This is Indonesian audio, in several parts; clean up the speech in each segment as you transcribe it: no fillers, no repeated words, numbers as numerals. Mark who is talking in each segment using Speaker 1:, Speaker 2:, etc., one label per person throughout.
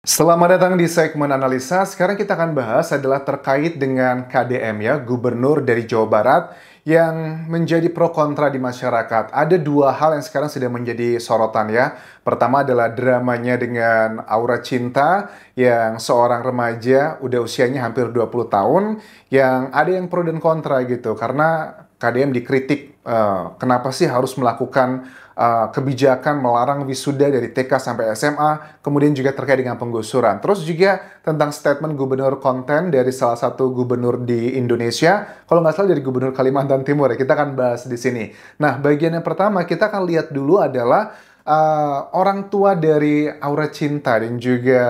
Speaker 1: Selamat datang di segmen analisa. Sekarang kita akan bahas adalah terkait dengan KDM ya, Gubernur dari Jawa Barat yang menjadi pro kontra di masyarakat. Ada dua hal yang sekarang sedang menjadi sorotan ya. Pertama adalah dramanya dengan Aura Cinta yang seorang remaja udah usianya hampir 20 tahun yang ada yang pro dan kontra gitu. Karena KDM dikritik kenapa sih harus melakukan kebijakan melarang wisuda dari TK sampai SMA, kemudian juga terkait dengan penggusuran. Terus juga tentang statement gubernur konten dari salah satu gubernur di Indonesia, kalau nggak salah dari gubernur Kalimantan Timur ya, kita akan bahas di sini. Nah, bagian yang pertama kita akan lihat dulu adalah orang tua dari Aura Cinta dan juga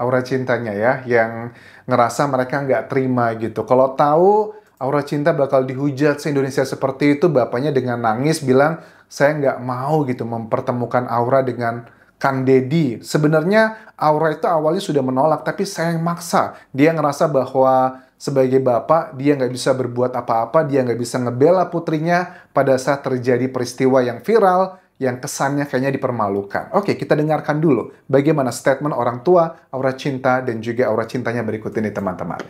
Speaker 1: Aura Cintanya ya, yang ngerasa mereka nggak terima gitu. Kalau tahu Aura Cinta bakal dihujat se-Indonesia seperti itu, bapaknya dengan nangis bilang, saya nggak mau gitu mempertemukan Aura dengan Kang Deddy. Sebenarnya Aura itu awalnya sudah menolak, tapi saya yang maksa. Dia ngerasa bahwa sebagai bapak, dia nggak bisa berbuat apa-apa, dia nggak bisa ngebela putrinya pada saat terjadi peristiwa yang viral, yang kesannya kayaknya dipermalukan. Oke, kita dengarkan dulu bagaimana statement orang tua Aura Cinta dan juga Aura Cintanya berikut ini, teman-teman.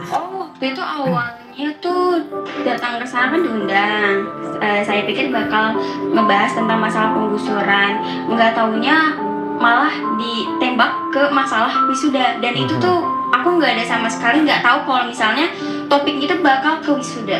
Speaker 2: Oh, waktu itu awalnya tuh datang ke sana kan diundang. Saya pikir bakal ngebahas tentang masalah penggusuran. Nggak taunya malah ditembak ke masalah wisuda. Dan itu tuh aku nggak ada sama sekali nggak tahu kalau misalnya topik itu bakal ke wisuda.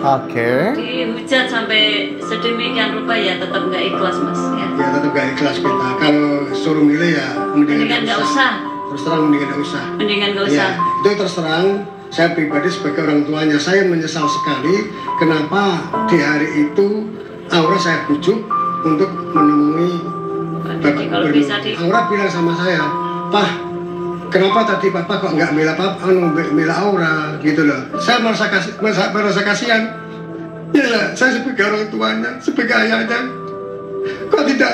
Speaker 1: Oke.
Speaker 3: Dihujat sampai sedemikian rupa ya tetap nggak ikhlas mas ya.
Speaker 4: Ya tetap gak ikhlas kita. Kalau suruh milih ya
Speaker 3: Mendingan nggak usah.
Speaker 4: Terus terang mendingan gak usah.
Speaker 3: Mendingan nggak
Speaker 4: Ya,
Speaker 3: usah.
Speaker 4: itu terus terang saya pribadi sebagai orang tuanya saya menyesal sekali kenapa di hari itu Aura saya bujuk untuk menemui
Speaker 3: Jadi kalau bisa di
Speaker 4: Aura bilang sama saya, Pak, kenapa tadi Papa kok nggak bela Aura gitu loh. Saya merasa kasihan. Ya, saya sebagai orang tuanya, sebagai ayahnya, kok tidak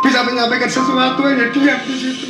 Speaker 4: bisa menyampaikan sesuatu hanya diam di situ.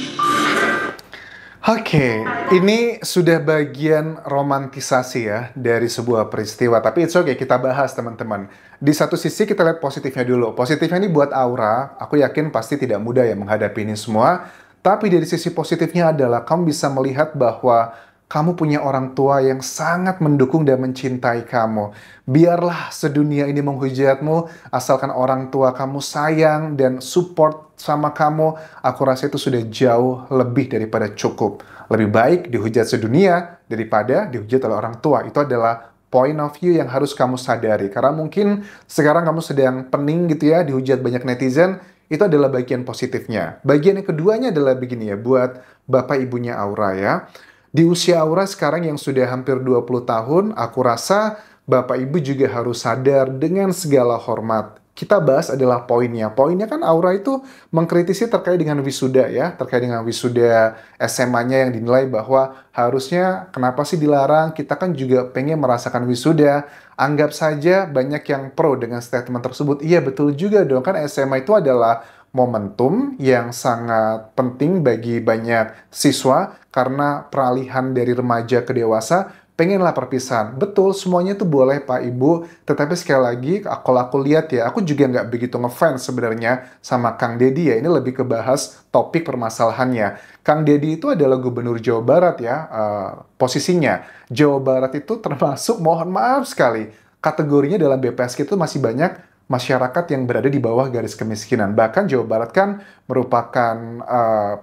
Speaker 1: Oke, ini sudah bagian romantisasi ya dari sebuah peristiwa. Tapi it's okay, kita bahas teman-teman. Di satu sisi kita lihat positifnya dulu. Positifnya ini buat Aura, aku yakin pasti tidak mudah ya menghadapi ini semua. Tapi dari sisi positifnya adalah kamu bisa melihat bahwa kamu punya orang tua yang sangat mendukung dan mencintai kamu. Biarlah sedunia ini menghujatmu, asalkan orang tua kamu sayang dan support sama kamu, aku rasa itu sudah jauh lebih daripada cukup. Lebih baik dihujat sedunia daripada dihujat oleh orang tua. Itu adalah point of view yang harus kamu sadari. Karena mungkin sekarang kamu sedang pening gitu ya, dihujat banyak netizen, itu adalah bagian positifnya. Bagian yang keduanya adalah begini ya, buat bapak ibunya Aura ya. Di usia Aura sekarang yang sudah hampir 20 tahun, aku rasa Bapak Ibu juga harus sadar dengan segala hormat. Kita bahas adalah poinnya. Poinnya kan Aura itu mengkritisi terkait dengan wisuda ya, terkait dengan wisuda SMA-nya yang dinilai bahwa harusnya kenapa sih dilarang? Kita kan juga pengen merasakan wisuda. Anggap saja banyak yang pro dengan statement tersebut. Iya betul juga dong, kan SMA itu adalah momentum yang sangat penting bagi banyak siswa karena peralihan dari remaja ke dewasa, pengenlah perpisahan. Betul, semuanya itu boleh Pak Ibu, tetapi sekali lagi kalau aku lihat ya, aku juga nggak begitu ngefans sebenarnya sama Kang Deddy ya, ini lebih ke bahas topik permasalahannya. Kang Deddy itu adalah gubernur Jawa Barat ya, posisinya. Jawa Barat itu termasuk, mohon maaf sekali, kategorinya dalam BPS itu masih banyak masyarakat yang berada di bawah garis kemiskinan. Bahkan Jawa Barat kan merupakan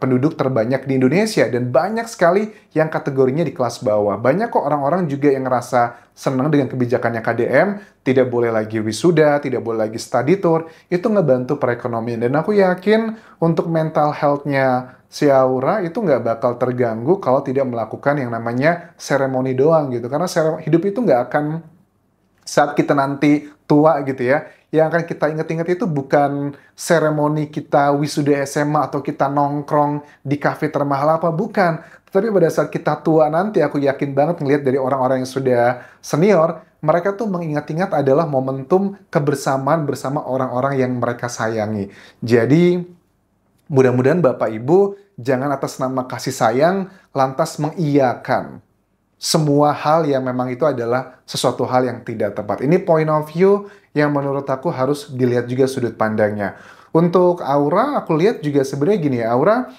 Speaker 1: penduduk terbanyak di Indonesia dan banyak sekali yang kategorinya di kelas bawah. Banyak kok orang-orang juga yang ngerasa senang dengan kebijakannya KDM, tidak boleh lagi wisuda, tidak boleh lagi study tour, itu ngebantu perekonomian. Dan aku yakin untuk mental health-nya si Aura itu nggak bakal terganggu kalau tidak melakukan yang namanya seremoni doang gitu. Karena hidup itu nggak akan saat kita nanti tua gitu ya, yang akan kita ingat-ingat itu bukan seremoni kita wisuda SMA atau kita nongkrong di kafe termahal apa, bukan. Tapi pada saat kita tua nanti, aku yakin banget ngelihat dari orang-orang yang sudah senior, mereka tuh mengingat-ingat adalah momentum kebersamaan bersama orang-orang yang mereka sayangi. Jadi, mudah-mudahan Bapak Ibu jangan atas nama kasih sayang lantas mengiyakan semua hal yang memang itu adalah sesuatu hal yang tidak tepat. Ini point of view yang menurut aku harus dilihat juga sudut pandangnya. Untuk Aura, aku lihat juga sebenarnya gini ya, Aura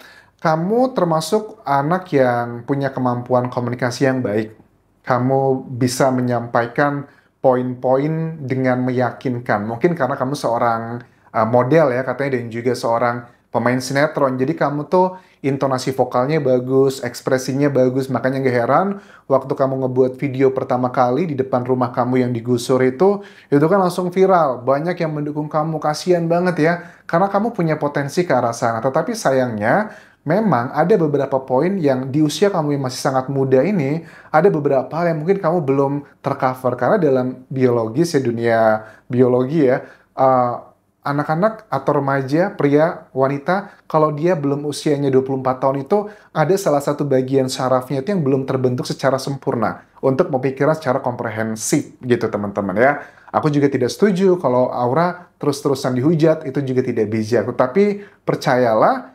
Speaker 1: kamu termasuk anak yang punya kemampuan komunikasi yang baik. Kamu bisa menyampaikan poin-poin dengan meyakinkan. Mungkin karena kamu seorang model ya katanya dan juga seorang pemain sinetron. Jadi kamu tuh intonasi vokalnya bagus, ekspresinya bagus. Makanya gak heran waktu kamu ngebuat video pertama kali di depan rumah kamu yang digusur itu kan langsung viral. Banyak yang mendukung kamu, kasihan banget ya. Karena kamu punya potensi ke arah sana. Tetapi sayangnya memang ada beberapa poin yang di usia kamu yang masih sangat muda ini, ada beberapa hal yang mungkin kamu belum tercover. Karena dalam biologis ya, dunia biologi ya, anak-anak atau remaja, pria, wanita, kalau dia belum usianya 24 tahun itu, ada salah satu bagian sarafnya itu yang belum terbentuk secara sempurna untuk memikirkan secara komprehensif gitu teman-teman ya. Aku juga tidak setuju kalau Aura terus-terusan dihujat, itu juga tidak bijak. Tapi percayalah,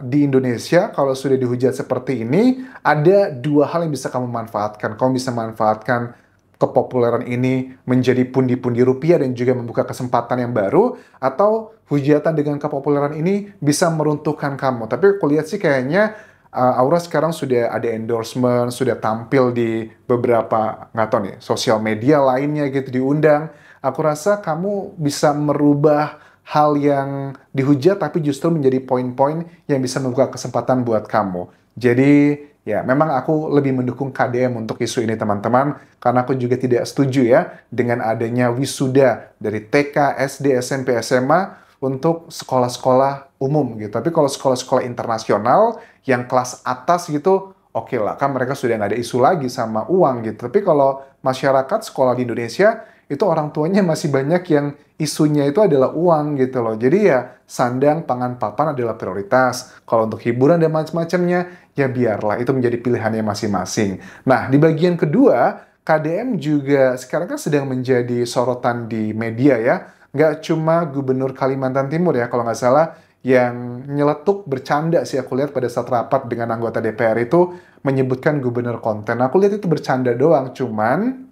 Speaker 1: di Indonesia kalau sudah dihujat seperti ini, ada dua hal yang bisa kamu manfaatkan. Kamu bisa manfaatkan kepopuleran ini menjadi pundi-pundi rupiah dan juga membuka kesempatan yang baru, atau hujatan dengan kepopuleran ini bisa meruntuhkan kamu. Tapi aku lihat sih kayaknya Aura sekarang sudah ada endorsement, sudah tampil di beberapa, nggak tahu nih, sosial media lainnya gitu, diundang. Aku rasa kamu bisa merubah hal yang dihujat tapi justru menjadi poin-poin yang bisa membuka kesempatan buat kamu. Jadi ya memang aku lebih mendukung KDM untuk isu ini teman-teman, karena aku juga tidak setuju ya dengan adanya wisuda dari TK, SD, SMP, SMA untuk sekolah-sekolah umum gitu. Tapi kalau sekolah-sekolah internasional yang kelas atas gitu, oke lah, kan mereka sudah nggak ada isu lagi sama uang gitu. Tapi kalau masyarakat sekolah di Indonesia, itu orang tuanya masih banyak yang isunya itu adalah uang gitu loh. Jadi ya sandang, pangan, papan adalah prioritas. Kalau untuk hiburan dan macam-macamnya, ya biarlah itu menjadi pilihannya masing-masing. Nah, di bagian kedua, KDM juga sekarang kan sedang menjadi sorotan di media ya. Nggak cuma Gubernur Kalimantan Timur ya, kalau nggak salah, yang nyeletuk bercanda sih aku lihat pada saat rapat dengan anggota DPR itu menyebutkan gubernur konten. Aku lihat itu bercanda doang, cuman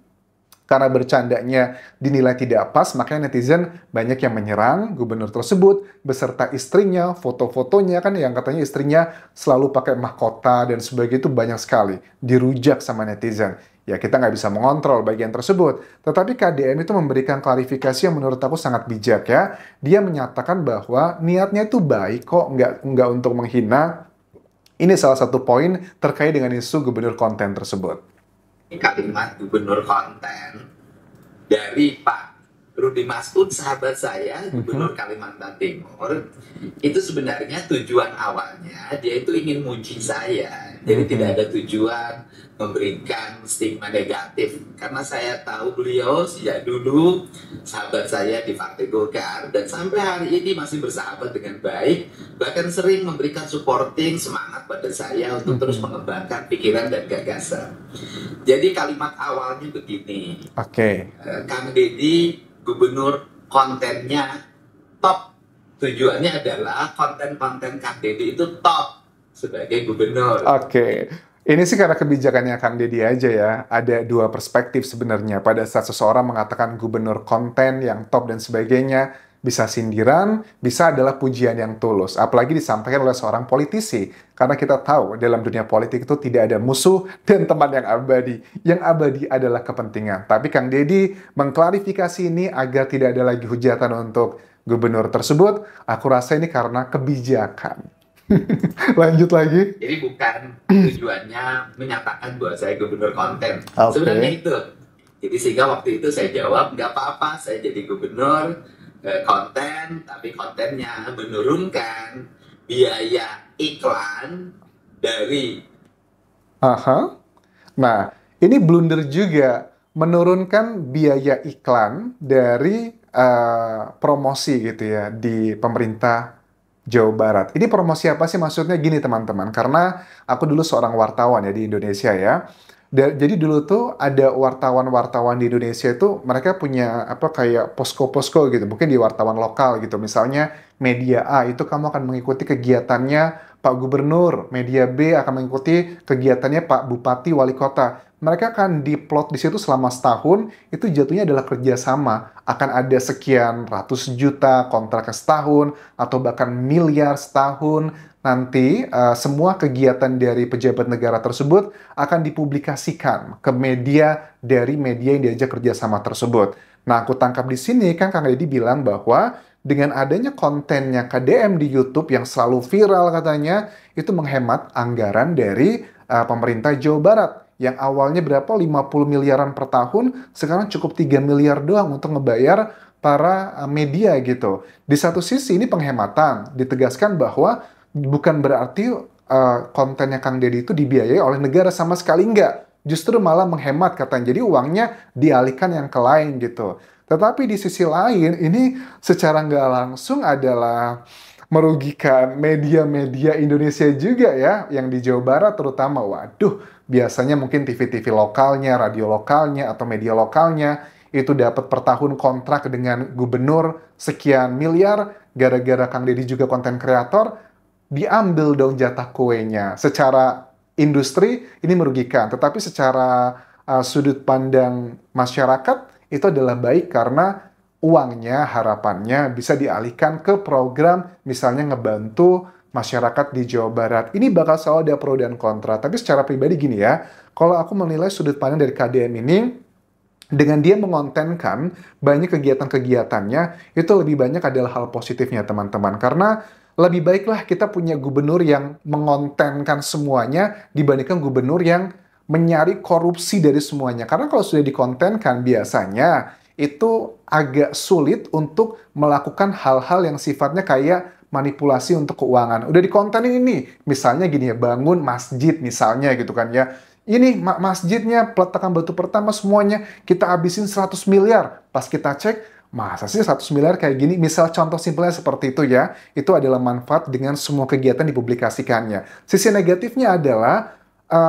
Speaker 1: karena bercandanya dinilai tidak pas, makanya netizen banyak yang menyerang gubernur tersebut beserta istrinya, foto-fotonya kan yang katanya istrinya selalu pakai mahkota dan sebagainya, itu banyak sekali dirujak sama netizen. Ya kita nggak bisa mengontrol bagian tersebut. Tetapi KDM itu memberikan klarifikasi yang menurut aku sangat bijak ya. Dia menyatakan bahwa niatnya itu baik kok, nggak untuk menghina. Ini salah satu poin terkait dengan isu gubernur konten tersebut.
Speaker 5: Kalimat gubernur konten dari Pak Rudi Masud, sahabat saya, gubernur Kalimantan Timur, itu sebenarnya tujuan awalnya dia itu ingin muji saya. Jadi tidak ada tujuan memberikan stigma negatif, karena saya tahu beliau sejak dulu sahabat saya di Partai Golkar dan sampai hari ini masih bersahabat dengan baik, bahkan sering memberikan supporting semangat pada saya untuk terus mengembangkan pikiran dan gagasan. Jadi kalimat awalnya begini, Kang Deddy gubernur kontennya top, tujuannya adalah konten-konten Kang Deddy itu top sebagai gubernur.
Speaker 1: Ini sih karena kebijakannya Kang Deddy aja ya. Ada dua perspektif sebenarnya. Pada saat seseorang mengatakan gubernur konten yang top dan sebagainya, bisa sindiran, bisa adalah pujian yang tulus. Apalagi disampaikan oleh seorang politisi. Karena kita tahu dalam dunia politik itu tidak ada musuh dan teman yang abadi. Yang abadi adalah kepentingan. Tapi Kang Deddy mengklarifikasi ini agar tidak ada lagi hujatan untuk gubernur tersebut. Aku rasa ini karena kebijakan. Lanjut lagi.
Speaker 5: Jadi bukan tujuannya menyatakan bahwa saya gubernur konten. Sebenarnya itu. Jadi sehingga waktu itu saya jawab, nggak apa-apa, saya jadi gubernur konten, tapi kontennya menurunkan biaya iklan dari.
Speaker 1: Nah, ini blunder juga, menurunkan biaya iklan dari promosi gitu ya di pemerintah Jawa Barat. Ini promosi apa sih maksudnya? Gini teman-teman, karena aku dulu seorang wartawan ya di Indonesia ya. Jadi dulu tuh ada wartawan-wartawan di Indonesia itu mereka punya apa kayak posko-posko gitu, mungkin di wartawan lokal gitu. Misalnya media A itu kamu akan mengikuti kegiatannya Pak Gubernur, media B akan mengikuti kegiatannya Pak Bupati, Wali Kota. Mereka akan diplot di situ selama setahun, itu jatuhnya adalah kerjasama. Akan ada sekian ratus juta kontrak setahun, atau bahkan miliar setahun. nanti semua kegiatan dari pejabat negara tersebut akan dipublikasikan ke media dari media yang diajak kerjasama tersebut. Nah, aku tangkap di sini kan Kang Deddy bilang bahwa dengan adanya kontennya KDM di YouTube yang selalu viral katanya, itu menghemat anggaran dari pemerintah Jawa Barat. Yang awalnya berapa? 50 miliaran per tahun, sekarang cukup 3 miliar doang untuk ngebayar para media gitu. Di satu sisi ini penghematan, ditegaskan bahwa bukan berarti kontennya Kang Deddy itu dibiayai oleh negara, sama sekali enggak. Justru malah menghemat katanya. Jadi uangnya dialihkan yang ke lain gitu. Tetapi di sisi lain, ini secara nggak langsung adalah merugikan media-media Indonesia juga ya, yang di Jawa Barat terutama. Waduh, biasanya mungkin TV-TV lokalnya, radio lokalnya, atau media lokalnya, itu dapat per tahun kontrak dengan gubernur sekian miliar, gara-gara Kang Deddy juga konten kreator, diambil dong jatah kuenya. Secara industri, ini merugikan. Tetapi secara sudut pandang masyarakat, itu adalah baik karena uangnya, harapannya bisa dialihkan ke program misalnya ngebantu masyarakat di Jawa Barat. Ini bakal selalu ada pro dan kontra. Tapi secara pribadi gini ya, kalau aku menilai sudut pandang dari KDM ini, dengan dia mengontenkan banyak kegiatan-kegiatannya, itu lebih banyak adalah hal positifnya teman-teman. Karena lebih baiklah kita punya gubernur yang mengontenkan semuanya dibandingkan gubernur yang mencari korupsi dari semuanya. Karena kalau sudah dikontenkan, biasanya itu agak sulit untuk melakukan hal-hal yang sifatnya kayak manipulasi untuk keuangan. Udah dikontenin ini, misalnya gini ya, bangun masjid misalnya gitu kan ya. Ini masjidnya, peletakan batu pertama semuanya kita habisin 100 miliar. Pas kita cek, masa sih 100 miliar kayak gini? Misal contoh simpelnya seperti itu ya, itu adalah manfaat dengan semua kegiatan dipublikasikannya. Sisi negatifnya adalah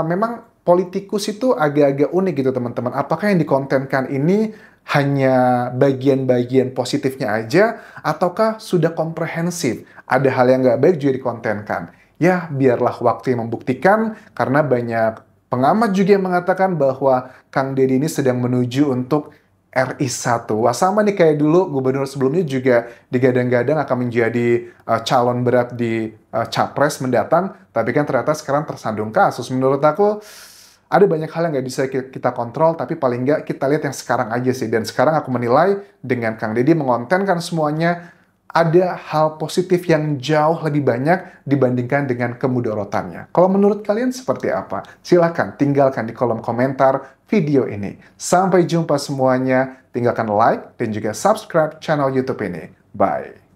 Speaker 1: memang politikus itu agak-agak unik gitu teman-teman. Apakah yang dikontenkan ini hanya bagian-bagian positifnya aja, ataukah sudah komprehensif? Ada hal yang nggak baik juga dikontenkan. Ya, biarlah waktu yang membuktikan, karena banyak pengamat juga yang mengatakan bahwa Kang Deddy ini sedang menuju untuk RI1. Wah, sama nih kayak dulu gubernur sebelumnya juga digadang-gadang akan menjadi calon berat di Capres mendatang, tapi kan ternyata sekarang tersandung kasus. Menurut aku, ada banyak hal yang nggak bisa kita kontrol, tapi paling nggak kita lihat yang sekarang aja sih. Dan sekarang aku menilai dengan Kang Deddy mengontenkan semuanya, ada hal positif yang jauh lebih banyak dibandingkan dengan kemudorotannya. Kalau menurut kalian seperti apa? Silahkan tinggalkan di kolom komentar video ini. Sampai jumpa semuanya. Tinggalkan like dan juga subscribe channel YouTube ini. Bye.